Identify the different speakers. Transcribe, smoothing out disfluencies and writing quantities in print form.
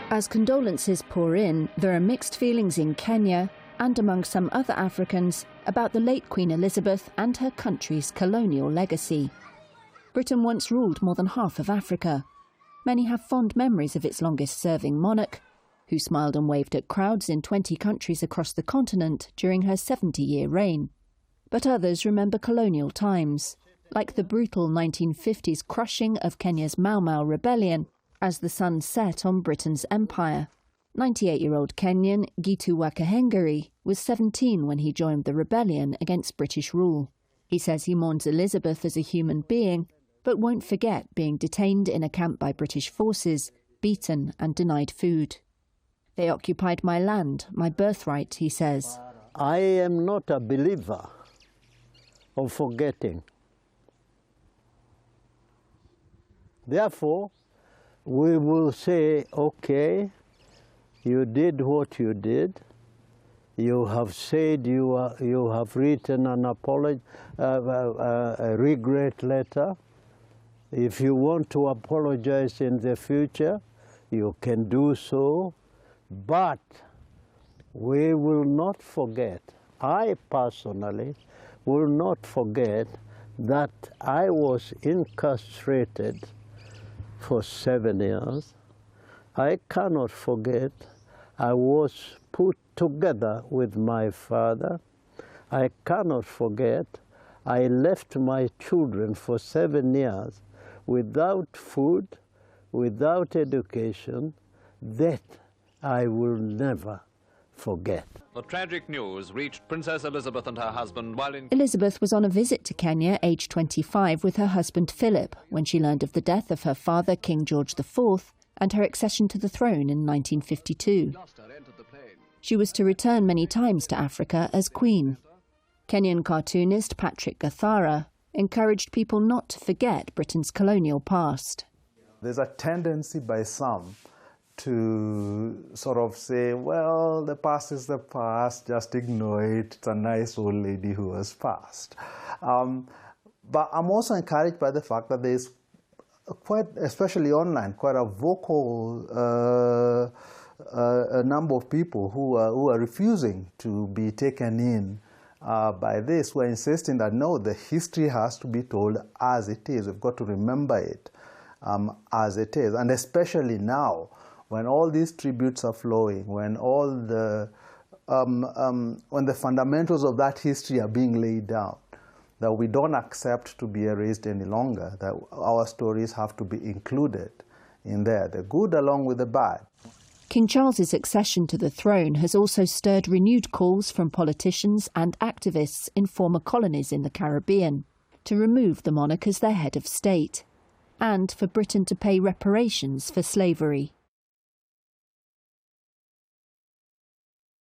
Speaker 1: As condolences pour in, there are mixed feelings in Kenya and among some other Africans about the late Queen Elizabeth and her country's colonial legacy. Britain once ruled more than half of Africa. Many have fond memories of its longest-serving monarch, who smiled and waved at crowds in 20 countries across the continent during her 70-year reign. But others remember colonial times, like the brutal 1950s crushing of Kenya's Mau Mau rebellion as the sun set on Britain's empire. 98-year-old Kenyan Gitu Wakahengeri was 17 when he joined the rebellion against British rule. He says he mourns Elizabeth as a human being, but won't forget being detained in a camp by British forces, beaten and denied food. They occupied my land, my birthright, he says.
Speaker 2: I am not a believer of forgetting. Therefore, we will say, okay, you did what you did. You have said you have written an apology, a regret letter. If you want to apologize in the future, you can do so. But we will not forget, I personally will not forget that I was incarcerated for 7 years. I cannot forget I was put together with my father. I cannot forget I left my children for 7 years without food, without education. That I will never forget.
Speaker 3: The tragic news reached Princess Elizabeth and her husband while in...
Speaker 1: Elizabeth was on a visit to Kenya, aged 25, with her husband Philip, when she learned of the death of her father, King George IV, and her accession to the throne in 1952. She was to return many times to Africa as Queen. Kenyan cartoonist Patrick Gathara encouraged people not to forget Britain's colonial past.
Speaker 4: There's a tendency by some to sort of say, well, the past is the past, just ignore it. It's a nice old lady who has passed. But I'm also encouraged by the fact that there's quite, especially online, quite a vocal a number of people who are refusing to be taken in by this. We're insisting that no, the history has to be told as it is. We've got to remember it as it is, and especially now, when all these tributes are flowing, when all the when the fundamentals of that history are being laid down, that we don't accept to be erased any longer, that our stories have to be included in there, the good along with the bad.
Speaker 1: King Charles's accession to the throne has also stirred renewed calls from politicians and activists in former colonies in the Caribbean to remove the monarch as their head of state, and for Britain to pay reparations for slavery.